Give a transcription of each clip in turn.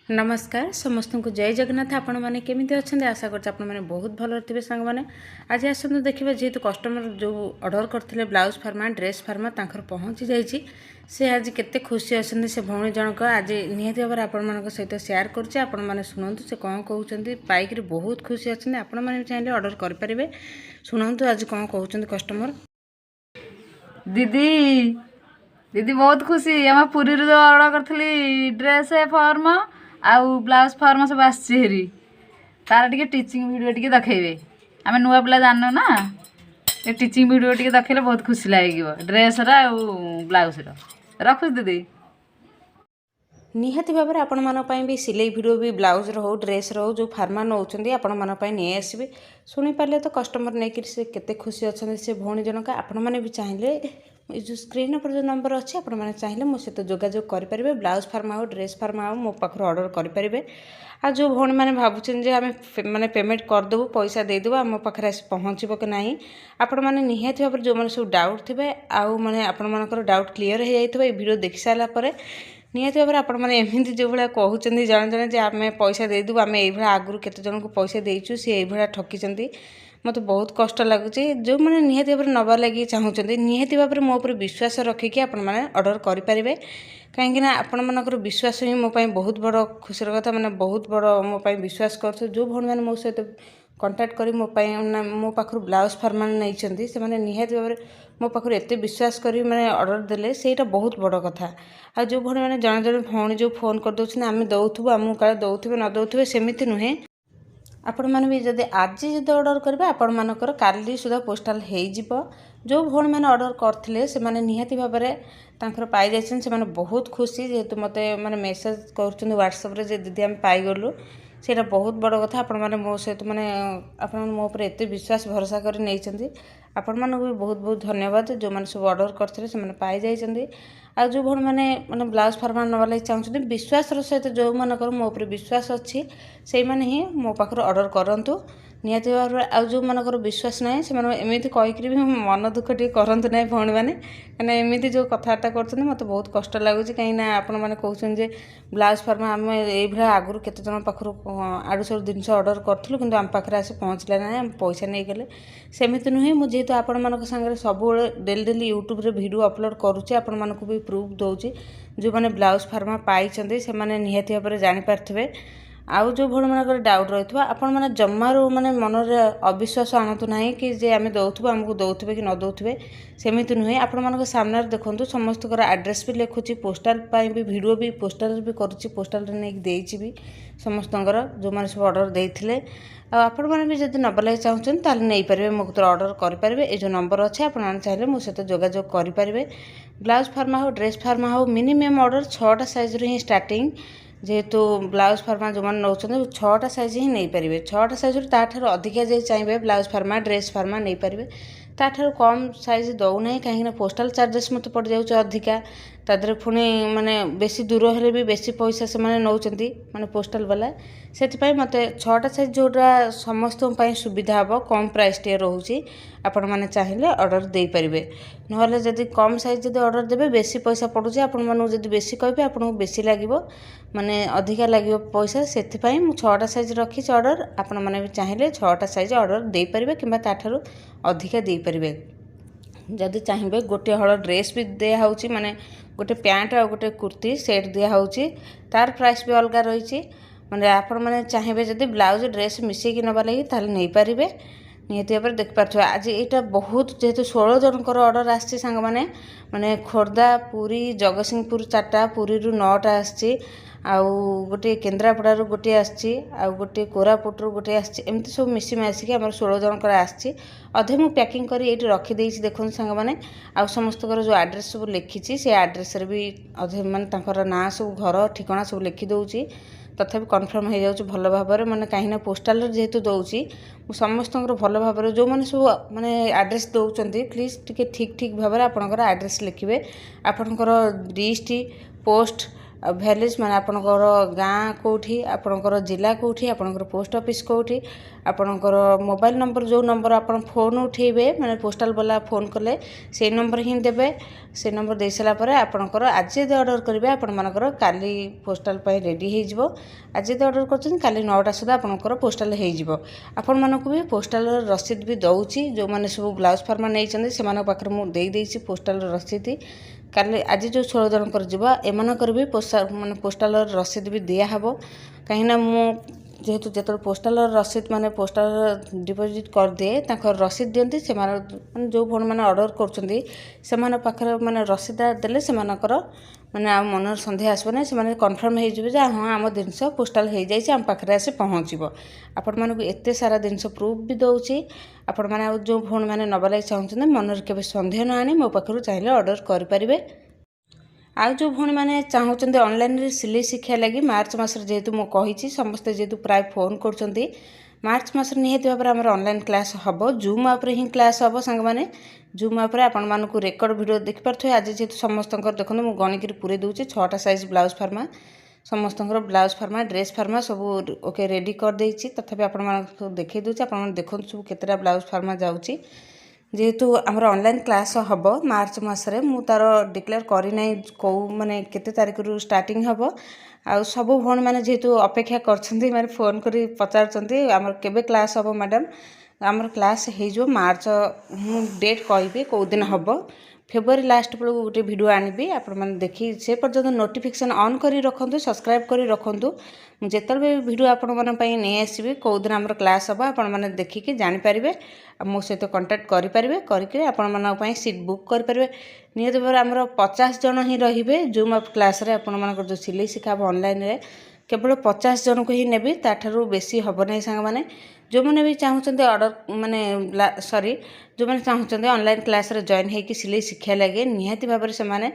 नमस्कार समस्त को जय जगन्नाथ। आपण मैंने केमी अच्छा आशा कर बहुत भल थे सांग मैंने आज आसतु देखिए जेहेतु कस्टमर जो ऑर्डर करते ब्लाउज फार्मा ड्रेस फार्मा तांकर पहुँची जाइए से आज केते खुशी अच्छे से भौणी जनक आज निहाती भाव आपण सहित सेयार कर शुणु से कौन कहते पाइक बहुत खुशी अच्छे आपण मैंने चाहिए ऑर्डर करेंगे शुणु आज कौन कहते कस्टमर। दीदी दीदी बहुत खुशी आम पुरी जो ऑर्डर करी ड्रेस फॉर्म आउ ब्लाउज फॉर्म सब आसरी तार टे टीचिंग वीडियो टे देखेबे आम नुआ पिला जान ना टीचिंग वीडियो टे देखेले बहुत खुशी लगे ड्रेस ब्लाउज रखुच दीदी। निहाती भाव में आपण भी सिलाई वीडियो भी ब्लाउज रो ड्रेस रो जो फार्मा नौकरी आपण नहीं आसबे शुणी पारे तो कस्टमर नहीं से केते खुशी अच्छे से भौणी जनक आपण मैंने भी चाहिए जो स्क्रीन पर जो नंबर अच्छे आपने चाहिए मो सहित जोगाजोग करेंगे ब्लाउज फार्मा हो ड्रेस फार्मा हो मो पाखर ऑर्डर करेंगे आ जो भौणी मैंने भावुन जे आम मैंने पेमेंट करदेबू पैसा देदेबू आम पाखे आस पहुँचब कि ना आपण मैंने निहाती भाव जो मैंने सब डाउट थे आउ मैंने आपर डाउट क्लीयर हो जाए वीडियो देख सारापर निहाती भाव में आपण मैंने एमती जो भाया कहते जड़े जड़े जे आम पैसा देदेबू आम ये आगु केते जन को पैसा देचु सी ये ठकी मत बहुत कष्ट लगुच जो मैंने निहाती भाव नवा लगे चाहते निहाती भाव में मो पर विश्वास रखिकी आपण ऑर्डर करेंगे कहीं आपण मनकर विश्वास ही मो बहुत बड़ खुशी कथा मैंने बहुत बड़ मो विश्वास कर जो भौणी मैंने मो सहित कंटाक्ट कर मो पाखर ब्लाउज फार्मा नहीं से निहाती भाव में मो पाखर एत विश्वास कर मैंने ऑर्डर देले सेटा बहुत बड़ कथा आ जो भौणी मैंने जड़े जड़े भौणी जो फोन कर दौरान आम दौथु आमको काले दौथे न दौथे सेमती नुहे आपण मैंने भी जब आज जो ऑर्डर करेंगे आपण मानकर काली सुधा पोस्टाल हो जो भौणी मैंने ऑर्डर करते से मैंने निहाती भाव में पाई जाइछन से बहुत खुशी जेहेतु मत मैंने मेसेज कर व्हाट्सएप जे दीदी आम पाईगलु सेटा बहुत बड़ कथा आपण मैंने मो सहित मैंने आपण मो पर एत विश्वास भरोसा कर नहीं आपण मानक भी बहुत बहुत धन्यवाद जो मैंने सब ऑर्डर करते से पाई जाइछन आ जो भौणी मैंने ब्लाउज फार्मा नवा लगे चाहते विश्वास सहित जो मानकर मो पर विश्वास अच्छी से मैंने ही मो पाखर ऑर्डर करूँ निहाती भाव में आ जो मानकर विश्वास ना से एमती कहीकि भी मन दुख टे करतु ना भौणी मैंने कहीं एमती जो कथबार्ता करते मत बहुत कष्ट लगुच कहीं आपण मैंने कहते ब्लाउज फार्मा आम ये आगुरी केते जन पाखर आड़ू सब जिन ऑर्डर करूँ कि आम पाखे आस पहुँचला ना आम पैसा नहीं गले सेमती नुहे मुझे आपण मान सागर सब डेली डेली यूट्यूब रे वीडियो अपलोड करुँचे आपण मानक भी प्रूफ दूची जो मैंने ब्लाउज फार्मा पाई से मैंने निहाती भाव में जानीपारे आउ जो भौणी मानकर डाउट रही आपण मैंने जमारू माने मन अविश्वास आणतु ना कि जे आम दौथु आमको दौथे कि न दौथे सेमती नुहे आपण मान सामने देखूँ समस्त आड्रेस भी लिखुची पोस्टाल भी वीडियो भी पोस्टाल भी करुच्ची पोस्टाल नहीं देती भी समस्त जो मैंने सब ऑर्डर देते आपण मैंने भी जब नवा लगे चाहते नहीं पारे मो ऑर्डर करेंगे ये जो नंबर अच्छे आपने चाहिए मो सहित जोगाजोग करेंगे ब्लाउज फार्मा हो ड्रेस फार्मा हो मिनिमम ऑर्डर 6टा साइज ही स्टार्टिंग जेहेतु ब्लाउज फार्मा जो मैंने नौ 6टा साइज ही नहीं पारे 6टा साइज ताठू अधिका जे चाहिए ब्लाउज फार्मा ड्रेस फार्मा नहीं पारे ताठू कम साइज दौना कहीं पोस्टाल चार्जेस मत पड़ जाऊँ अधिका तादर पुणी माने बेसी दूर हेले भी बेसी पैसा से माने नौ माने पोस्टाल वाला से मत 6टा साइज जोटा समस्त सुविधा हम कम प्राइस टे रोचे आपण मैंने चाहिए ऑर्डर दे पारे ना जदि कम साइज जब ऑर्डर देवे बेसी पैसा पड़ुचे आपण मानू जब बेसी कहे आपको बेसी लगे माने अधिका लगे पैसा से 6टा साइज रखी ऑर्डर आपण मैंने भी चाहिए 6टा साइज ऑर्डर दे पारे कि ताठू अधिका दे पारे जदि चाहिए गोटे हल ड्रेस भी दिया माने गोटे पैंट आ गोटे कुर्ती सेट दिखाई तार प्राइस भी अलग रही माने आपण मैंने चाहिए जदि ब्लाउज ड्रेस मिसेक नवा लगी ताल नहीं पारे निहती भाव में देखिपे आज यहाँ बहुत जेहेतु 16 जनकर ऑर्डर आसी सांग माने खोर्धा पुरी जगतसिंहपुर 4टा पुरी 9टा आसी आउ गोटे केन्द्रापड़ारू गोटे आसी गोटे कोरापुटू गोटे आमती सब मिसी मासिक आम 16 जनकर आसी अधे मुझे पैकिंग कर ये रखीदे देखो सांग मैंने आउ समस्त जो आड्रेस सब लिखी से आड्रेस भी अधे मानते ना सब घर ठिकाना सब लिखिदे तथापि कन्फर्म हो जाऊँ भल भाव में मैंने कहीं पोस्टाल जेहेतु दूसरी समस्त भल भाव में जो मैंने सब माने आड्रेस दौरान प्लीज टी ठीक ठीक भाव में आपंकर आड्रेस लिखे आपंकर लिस्ट पोस्ट आ भैलेज माने आपणकर गाँ कौटी आपणकर जिला कौटी आपणकर पोस्ट ऑफिस कौटी आपणकर मोबाइल नंबर जो नंबर आपन फोन उठेबे माने पोस्टल वाला फोन कले से नंबर ही देबे से नंबर दे सारा पर आपणकर आज यदि ऑर्डर करेंगे आपण मानकर काली पोस्टल पे रेडी हो जिवो आज यदि ऑर्डर करछन काली 9टा सुधा आपणकर पोस्टल हो जिवो आपण मानको भी पोस्टल रसीद भी दउची जो माने सब ब्लाउज फार्मा नै चंदी से मानक पाखर मु देई देइची पोस्टल रसीद काली आज जो 16 जनकर जीवा एमानकर भी माने पोस्टल रसीद भी दिया हबो कहिना मु जेहेतु जो पोस्टल रसीद माने पोस्टल डिपोजिट कर दिए तांकर रसीद दियंती से माने जो फोन माने ऑर्डर करछंती से माने पाखर माने रसीद देले से मानकर माने आ मन संदेह आसबो नै से माने कन्फर्म हो जिवो जे हां आम जिनस पोस्टल हो जाइए आम पाखरे आसी पहुँचो आपण मानक एते सारा जिनस प्रूफ भी दउची आपण माने जो फोन माने नबा लागि चाहछन मन केबे संदेह न आनी मो पाखरु चाहिले ऑर्डर कर परिबे आ जो भौणी मैंने चाहते ऑनलाइन सिलाई शिक्षा लगी मार्च मस जेहेतु मुझे कही समस्ते जेहेतु प्राय फोन कर मार्च मस निहती भाव में ऑनलाइन क्लास हम जूम आप ही क्लास हम सांग मैंने जूम आप रेकर्ड वीडियो देखिपे आज जेहेतु समस्त देखो मुझे गणिकी पूरे दूसरी 6टा साइज ब्लाउज फार्मा समस्त ब्लाउज फार्मा ड्रेस फार्मा सब ओके रेडी कर देछि तथापि आपन देखे दूसरी आप देखो सब केतेटा ब्लाउज फार्मा जाऊँगी जेहेतु आमर ऑनलाइन क्लास हम मार्च मसरे मु तार डिक्लेयर करना कौ माने केते तारीख रु स्टार्टिंग हम आ सब भौणी मैंने जेहेतु अपेक्षा करछंती माने फोन करी पचारछंती आमर केबे क्लास हम मैडम आमर क्लास हो मार्च मु डेट कहबी कौ दिन हम फेब्रुआरी लास्ट बेलू गोटे वीडियो आनिबी आपण माने देखि से पर्यंत नोटिफिकेशन ऑन करी रखंतु सब्सक्राइब करी रखंतु जेतबे वीडियो आपण माने पई नै आसीबी कौ दिन हमर क्लास हम आपण माने देखिके जानि परिबे मो सहित कांटेक्ट करि परिबे करके आपण माने पई सीट बुक करि परिबे नियत भाव हमर 50 जन ही रहिबे जूम अप क्लास रे आपण माने जो सिलाई सिखाब ऑनलाइन रे केवल 50 जन को ही नेबी ताठारु बेसी हबो नै संग माने जो मैंने भी चाहते ऑर्डर माने सॉरी जो मैंने चाहते ऑनलाइन क्लास रे जॉइन होगी सिलाई शिक्षा लगे निहाती भाव से माने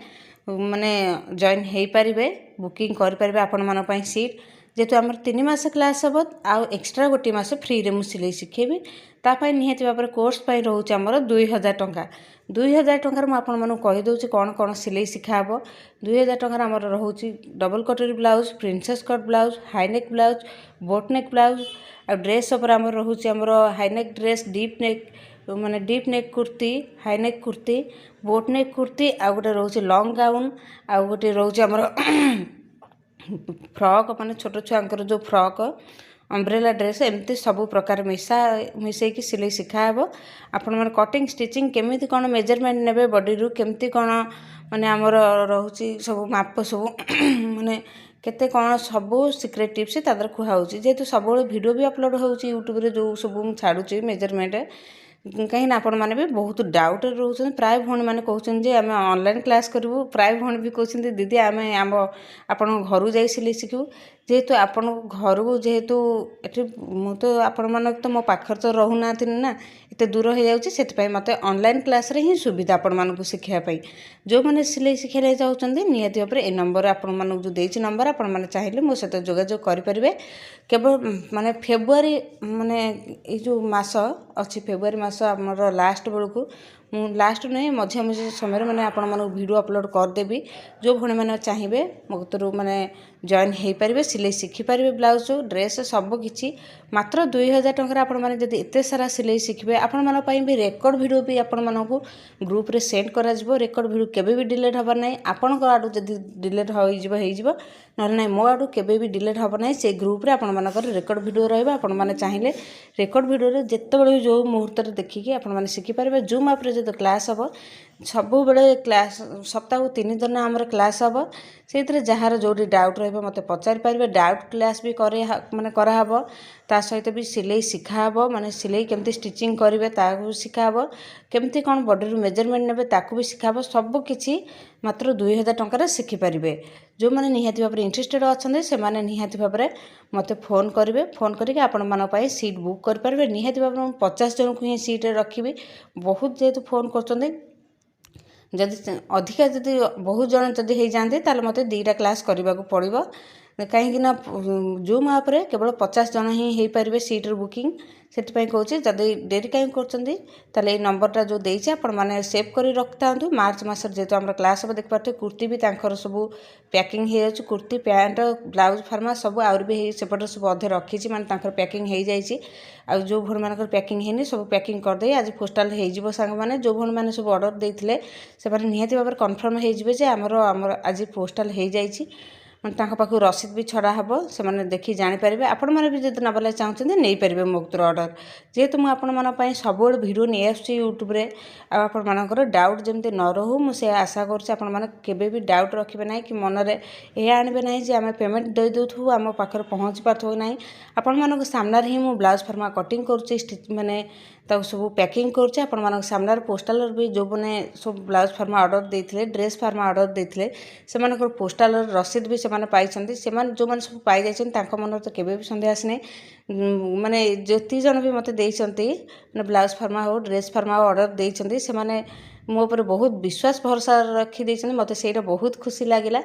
जॉइन हो पारे बुकिंग कर आपण मन पई सीट जेहेतु आमर 3 मास क्लास हम आउ एक्सट्रा गोटे मास फ्री रे मु सिलाई शिखेबी तापाई निहाती भाव कोर्स पाई रोचे आमर 2000 टंका 2000 टंकार मु आपण मानु कहि दउची कोन कोन सिलाई शिखाबो 2000 टंकार आमर रहउची डबल कटोरी blouse princess cut blouse high neck blouse boat neck blouse आ ड्रेस ऊपर आमर रहउची आमर हाईनेक ड्रेस डीप नेक माने deep neck kurti high neck kurti boat neck kurti आ गोटे रहउची लॉन्ग गाउन आ गोटे रहउची आमर फ्रॉक माने छोट छुआंकर जो फ्रॉक अम्ब्रेला ड्रेस एमती सब प्रकार मिसैकी सिलाई शिखाब आपण माने कटिंग स्टिचिंग केमिति कोन मेजरमेंट नेबे बॉडी रु केमिति कोन माने आमर रहउची सब माप सब माने केते कोन सब सीक्रेट टिप्स तादर खुहाउची जेहेतु सब वीडियो भी अपलोड होउची यूट्यूब रे जो सब छाड़ुची मेजरमेंट कहीं आपण मैंने भी बहुत डाउट रोचे प्राय भौणी मैंने कहते जे आम ऑनलाइन क्लास करूँ प्राय भौणी भी कहते दीदी आम आम आपण घर जा सिलाई शिखु जेहेतु आपण घर को जेहेतु ये मु तो आपण मन तो मो पाखर तो रहूना ना एत दूर हो जाए मत ऑनलाइन क्लास रे ही सुविधा आपण मानक शिखापी जो मैंने सिलाई शिखाई चाहते निहती भाव में ए नंबर आपण मानक जो देती नंबर आपण मैंने चाहिए मो सहित जोगाजोग करेंगे केवल माने फेब्रुआरी माने ये जो मास अच्छी फेब्रुआरी मास आमर लास्ट बेलू मु लास्ट नहीं मझे मझे समय मैंने आपण मानक वीडियो अपलोड करदेवी जो भौणी मैंने चाहिए मो कतरू माने जॉइन हो पारे सिलाई शिखिपारे ब्लाउज ड्रेस सबकि मात्र 2000 टंका आपण मैंने जब एत सारा सिलाई शिखे आपण मान भी रेकर्ड वीडियो भी आपण मानक ग्रुप रे सेंड करा रेकर्ड वीडियो केबे भी डिलीट हबार ना आपण आडू जब डिलीट हो ना मो आडू केबे भी डिलीट हब ना से ग्रुप रे आपण मानकर रेकर्ड वीडियो रहिबा आपण माने चाहिए रेकर्ड वीडियो रे जेतेबेले जो मुहूर्त रे देखिकी आपण माने शिखिपारे जूम आप रे जो क्लास हम सब बेले क्लास सप्ताह को 3 दिन आमर क्लास हम से जार जो डाउट रहा मत पचारि पारे डाउट क्लास भी करे माने कराहब ता सहित भी सिलाई शिखाब माने सिलाई केमती स्टिचिंग करेंगे ताकू शिखाब केमती कौन बॉडी मेजरमेंट नेबे ताकू भी शिखाब सब किछि मात्र 2000 टंका शिखिपारे जो मैंने निहाती भाव में इंटरेस्टेड अच्छा से मैंने निहाती भाव में मत फोन करेंगे फोन करके आपण मानी सीट बुक करेंगे निहाती भाव में 50 जन को ही सीट रखी बहुत जेहेतु फोन कर जदि अधिका जदि बहुत जन जदि हो जाते ताले मते 2टा क्लास करने को पड़ो कहीं जूम आप्रे केवल 50 जन ही हो पारे सीट्र बुकिंग से कौन जदि डेरी कहीं कर नंबरटा जो देती आपण मैंने सेव कर रखि था मार्च मस जेहतु आम क्लास हम देखिए कुर्ती भी सब पैकिंग हो कुर्ती पैंट ब्लाउज फार्मा सब आउर भी सेपटे सब अधे रखी माने पैकिंग हो जाए जो भूण मान पैकिंग है सब पैकिंग करदे आज पोस्टाल हो सांग मैंने जो भूण मैंने सब ऑर्डर देते से निहाती भाव कन्फर्म हो आमर आज पोस्टाल हो जाए मैं पाखु रसीद भी छड़ा हम से देखी जानीपर आपण मैंने भी जब नवाला चाहते नहीं पारे मो कतर ऑर्डर जेहेतु मुझे सब भिडियो नहीं आसूँ यूट्यूब आपण मानकर डाउट जमी न रो मुझे आशा करें भी डाउट रखिए ना कि मनरे यह आणवे ना कि आम पेमेंट दे दूँ आम पाखे पहुँची पार्थो ना आपण मान सामने ही मुझे ब्लाउज फार्मा कटिंग कर माने सब पैकिंग कर सामने पोस्टाल भी जो मैंने सब ब्लाउज फार्मा ऑर्डर देते ड्रेस फार्मा ऑर्डर देते से पोस्टाल रसीद भी से पाई जो मैंने सब पाई जाइए मन तो केवे भी सन्देह आसने माने जी जन भी मत मैंने ब्लाउज फार्मा हो ड्रेस फार्मा हो ऑर्डर देते से मो पर बहुत विश्वास भरोसा रखी मत से बहुत खुशी लगे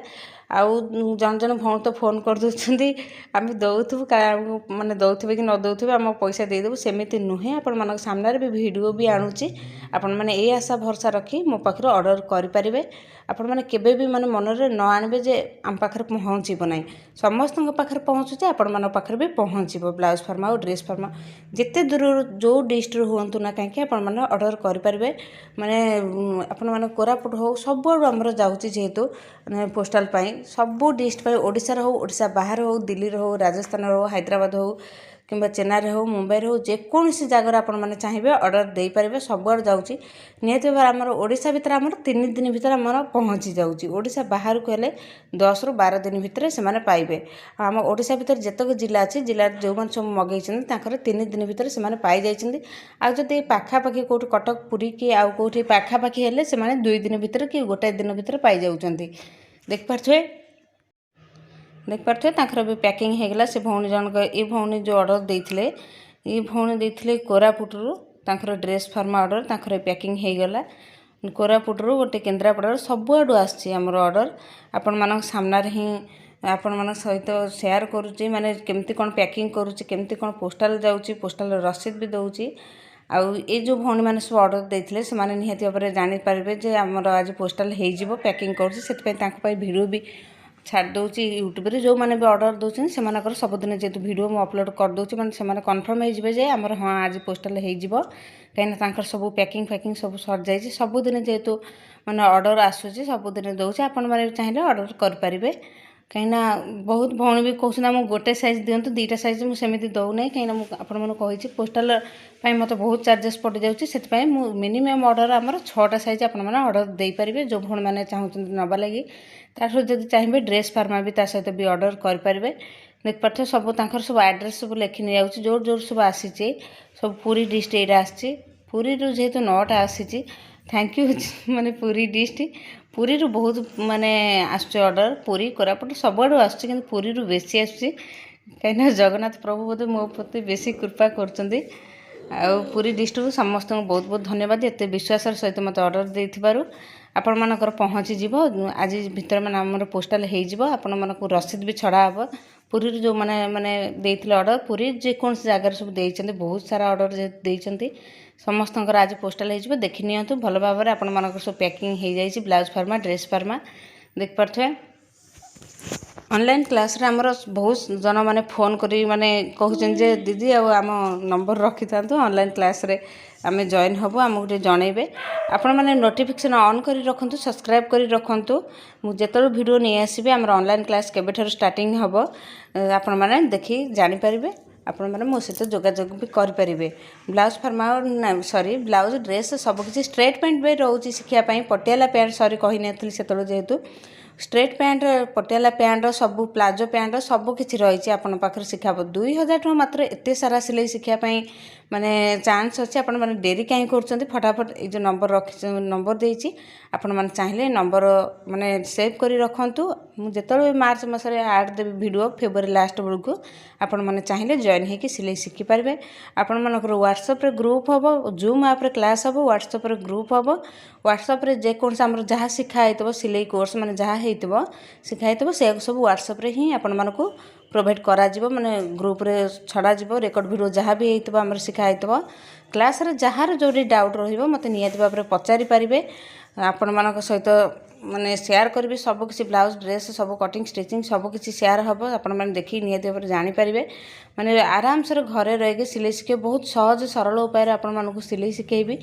आउ जन जन भौण तो फोन कर दूसरी आम दौथु माने दौथे कि न दौथे आम पैसा देदेबू सेमती नुहे आपण सामने भी वीडियो भी आणुची आपण मैंने ये आशा भरोसा रखी मो पाखे ऑर्डर करें आपण मैंने केबे भी माने मनरे न आणबे जे आम पाखे पहुँचब ना समस्त पाखे पहुँचुचे आपण मान पाखे भी पहुँचब ब्लाउज फार्मा और ड्रेस फार्मा जिते दूर जो डिस्ट्रिक्ट हूँ ना कहीं आपण मैंने ऑर्डर करें माने आपण मैंने कोरापुट हो सब आमर जाऊँगी जेहेतु पोस्टाल सबू डिस्ट्रिक्ट ओडिशार हो ओडिशा बाहर हो दिल्ली हो राजस्थान हो हैदराबाद हो कि चेन्नई हो मुंबई हो जेकोसी जगार आपण मैंने चाहिए ऑर्डर दे पारे सबुआड़ जाऊँगी निहत भाव आमर ओडिशा भितर आमर 3 दिन भितर आमर पहुँची जाऊँगी ओडिशा बाहर को हेले 10 ରୁ 12 दिन भितर से माने पाइबे आम ओडिशा भितर जतक जिला अच्छी जिले जो मैंने सब मगई 3 दिन भितर से पाई जाइछन्ति आ जदि पाखापाखि कौट कटक पुरी कि आउ कौटी पाखापाखि हेले से 2 दिन भितर कि गोटाए दिन भितर पाई जाउछन्ति देख पारे भी पैकिंग होगला से भौणी जनक ये भौणी जो ऑर्डर देते ये भौणी देते कोरापुटरू तांकर ड्रेस फार्मा ऑर्डर तांकर पैकिंग होगला कोरापुटरू गोटे केन्द्रापड़ा सबुआड़ू आमर ऑर्डर आपण मान सामने ही आपण मान सहित शेयर करुच्ची माने केमती कौन पैकिंग करुच्ची केमती कौन पोस्टाल जाऊँगी पोस्टाल रसीद भी दौची आउ ये जो भौणी मैंने सब ऑर्डर देते से निहाती भाव में जानीपारे जे आमर आज पोस्टाल हो पैकिंग कर भिडियो भी छाड़ दूसरी यूट्यूब जो मैंने भी ऑर्डर दूसरी से सबुदिन जेहतु वीडियो मुझे अपलोड कर दूसरी मैंने कन्फर्म हो आमर हाँ आज पोस्टाल हो कहीं सब पैकिंग फैकिंग सब सर जाए सबुदिन जेहतु मैंने ऑर्डर आसूँ सबुदिन दूसरी आपण मैंने चाहिए ऑर्डर करें कहीं बहुत भौणी भी कहते मुझे गोटे साइज दिंतु 2टा साइज मुझे दौना कहीं आपड़ी पोस्टाल मत बहुत चार्जेस पड़ जाऊँगी मिनिमम ऑर्डर आमर 6टा साइज आप ऑर्डर दे पारे जो भौणी मैंने चाहते नवा लगी तार जब चाहिए ड्रेस फार्मा भी सहित भी ऑर्डर करें देख पारे सब सब एड्रेस सब लिखी नहीं जाऊँगी जोर जोर सब आसी सब पुरी डिस्ट्रिक्ट आसी पुरी जेहेतु 9टा आसी थैंक यू माने पुरी डिस्ट्रिक्ट पुरी रू बहुत माने आसुचे ऑर्डर पुरी कोरापुट सबुआड़ू आसुचे किंतु पुरी रू बेसी आसुचे कहीं जगन्नाथ प्रभु बोधे मो प्रति बेसी कृपा करचंदी आ पुरी डिस्ट्रिक्ट समस्त बहुत बहुत धन्यवाद एत विश्वास सहित मत ऑर्डर देथिबारु आपण मानकर पहुँची जीव आज भितर माने हमर पोस्टाल हो जीव आपण मानक रसीद भी छड़ा हम पुरी जो माने माने देथिले ऑर्डर पुरी जेकोसी जगार सब देइचंती बहुत सारा ऑर्डर देइचंती समस्त आज पोस्टाल हो देखि नियंतु भल भाव में आपण मानक सब पैकिंग हो जाए ब्लाउज फार्मा ड्रेस फार्मा देख पारे ऑनलाइन क्लास रे हमर बहुत जन माने फोन करी माने कहउछन जे दीदी आम नंबर रखि थांतु ऑनलाइन क्लास रे आमे जॉइन हबो आम गोटे जनइबे आपण माने नोटिफिकेशन ऑन करी रखंतु सब्सक्राइब करी रखंतु मु जेतरो वीडियो नहीं आसीबे हमर ऑनलाइन क्लास केबेठर स्टार्टिंग हबो आपण माने देखि जानि परिबे आपण माने मो सहित जोगाजोग भी करें ब्लाउज फार्मा सॉरी ब्लाउज ड्रेस सबकि स्ट्रेट पैंट भी रोचे शिखापी पटियाला पैंट सॉरी कही नहीं से जेहेतु स्ट्रेट पैंट पटियाला पैंट सब प्लाजो पैंट सबकि रही आपण पाखे शिखाब 2000 टଙ୍କା मात्र एत सारा सिलाई शिखापी माने चांस अच्छे आपण मैंने डेरी कहीं कर फटाफट ये जो नंबर रखी नंबर देती आपण मैंने चाहिए नंबर माने सेव कर रखु मुझे मार्च मसरे आड देवी वीडियो फेब्रुआरी लास्ट बेलू आपण मैंने चाहिए जॉइन होगी सिलाई शिखिपारे आपण मानकर व्हाट्सएप रे ग्रुप हम जूम आप क्लास हम व्हाट्सएप रे ग्रुप हम व्हाट्सएप रे जेकोसी आमर जहाँ शिखाई सिलाई कोर्स माने जहाँ ଶିଖାଇଥିବ ସେ ସବୁ ହ୍ୱାଟ୍ସଆପ୍ରେ ହିଁ ଆପଣମାନଙ୍କୁ ପ୍ରୋଭାଇଡ଼ କରାଯିବ, ମାନେ ଗ୍ରୁପ୍ରେ ଛଡ଼ାଯିବ। ରେକର୍ଡ଼ ଭିଡ଼ିଓ ଯାହା ବି ହେଇଥିବ ଆମର ଶିଖା ହେଇଥିବ କ୍ଲାସ୍ରେ, ଯାହାର ଯେଉଁଠି ଡାଉଟ୍ ରହିବ ମୋତେ ନିହାତି ଭାବରେ ପଚାରି ପାରିବେ। ଆପଣମାନଙ୍କ ସହିତ ମାନେ ସେୟାର କରିବି ସବୁକିଛି, ବ୍ଲାଉଜ୍ ଡ୍ରେସ୍ ସବୁ କଟିଂ ଷ୍ଟିଚିଂ ସବୁକିଛି ସେୟାର ହେବ। ଆପଣମାନେ ଦେଖିକି ନିହାତି ଭାବରେ ଜାଣିପାରିବେ। ମାନେ ଆରାମସରେ ଘରେ ରହିକି ସିଲେଇ ଶିଖେଇ, ବହୁତ ସହଜ ସରଳ ଉପାୟରେ ଆପଣମାନଙ୍କୁ ସିଲେଇ ଶିଖେଇବି।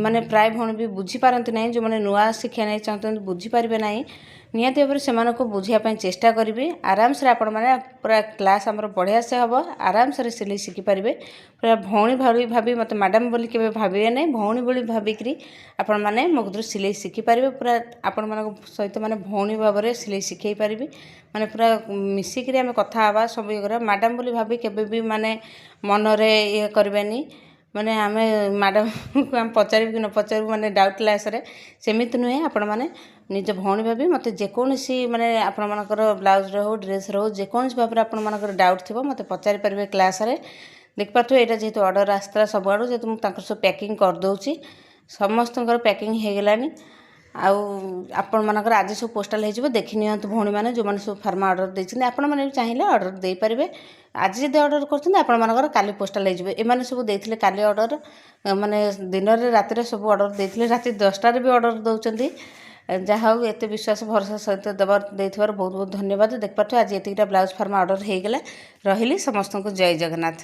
ମାନେ ପ୍ରାୟ ଭଉଣୀ ବି ବୁଝିପାରନ୍ତି ନାହିଁ, ଯେଉଁମାନେ ନୂଆ ଶିକ୍ଷା ନେଇ ଚାହୁଁଛନ୍ତି ବୁଝିପାରିବେ ନାହିଁ, ନିହାତି ଭାବରେ ସେମାନଙ୍କୁ ବୁଝିବା ପାଇଁ ଚେଷ୍ଟା କରିବି। ଆରାମସରେ ଆପଣମାନେ ପୁରା କ୍ଲାସ୍ ଆମର ବଢ଼ିଆ ସେ ହେବ, ଆରାମସରେ ସିଲେଇ ଶିଖିପାରିବେ। ପୁରା ଭଉଣୀ ଭାବି ମୋତେ ମ୍ୟାଡ଼ାମ୍ ବୋଲି କେବେ ଭାବିବେ ନାହିଁ, ଭଉଣୀ ଭଳି ଭାବିକିରି ଆପଣମାନେ ମୋ କତିରୁ ସିଲେଇ ଶିଖିପାରିବେ। ପୁରା ଆପଣମାନଙ୍କ ସହିତ ମାନେ ଭଉଣୀ ଭାବରେ ସିଲେଇ ଶିଖେଇ ପାରିବି। ମାନେ ପୁରା ମିଶିକିରି ଆମେ କଥା ହେବା, ସବୁ ଇଏ କରିବା। ମ୍ୟାଡ଼ାମ୍ ବୋଲି ଭାବି କେବେ ବି ମାନେ ମନରେ ଇଏ କରିବେନି, ମାନେ ଆମେ ମ୍ୟାଡ଼ାମ୍କୁ ଆମେ ପଚାରିବୁ କି ନ ପଚାରିବୁ ମାନେ ଡାଉଟ୍ କ୍ଲାସ୍ରେ, ସେମିତି ନୁହେଁ। ଆପଣମାନେ ନିଜ ଭଉଣୀ ଭାବି ମୋତେ ଯେକୌଣସି ମାନେ ଆପଣମାନଙ୍କର ବ୍ଲାଉଜ୍ରେ ହେଉ ଡ୍ରେସ୍ରେ ହେଉ ଯେକୌଣସି ଭାବରେ ଆପଣମାନଙ୍କର ଡାଉଟ୍ ଥିବ ମୋତେ ପଚାରି ପାରିବେ କ୍ଲାସ୍ରେ। ଦେଖିପାରୁଥିବେ ଏଇଟା ଯେହେତୁ ଅର୍ଡ଼ର ଆସିଥିଲା ସବୁଆଡ଼ୁ, ଯେହେତୁ ମୁଁ ତାଙ୍କର ସବୁ ପ୍ୟାକିଂ କରିଦେଉଛି, ସମସ୍ତଙ୍କର ପ୍ୟାକିଂ ହେଇଗଲାଣି। ଆଉ ଆପଣମାନଙ୍କର ଆଜି ସବୁ ପୋଷ୍ଟାଲ୍ ହେଇଯିବ, ଦେଖି ନିଅନ୍ତୁ ଭଉଣୀମାନେ ଯେଉଁମାନେ ସବୁ ଫାର୍ମା ଅର୍ଡ଼ର ଦେଇଛନ୍ତି। ଆପଣମାନେ ବି ଚାହିଁଲେ ଅର୍ଡ଼ର ଦେଇପାରିବେ। ଆଜି ଯଦି ଅର୍ଡ଼ର କରୁଛନ୍ତି ଆପଣମାନଙ୍କର କାଲି ପୋଷ୍ଟାଲ୍ ହେଇଯିବ। ଏମାନେ ସବୁ ଦେଇଥିଲେ କାଲି ଅର୍ଡ଼ର, ମାନେ ଦିନରେ ରାତିରେ ସବୁ ଅର୍ଡ଼ର ଦେଇଥିଲେ, ରାତି 10ଟାରେ ବି ଅର୍ଡ଼ର ଦେଉଛନ୍ତି। ଯାହା ହଉ ଏତେ ବିଶ୍ୱାସ ଭରସା ସହିତ ଦେଇଥିବାରୁ ବହୁତ ବହୁତ ଧନ୍ୟବାଦ। ଦେଖିପାରୁଥିବେ ଆଜି ଏତିକିଟା ବ୍ଲାଉଜ୍ ଫାର୍ମା ଅର୍ଡ଼ର ହେଇଗଲା। ରହିଲି, ସମସ୍ତଙ୍କୁ ଜୟ ଜଗନ୍ନାଥ।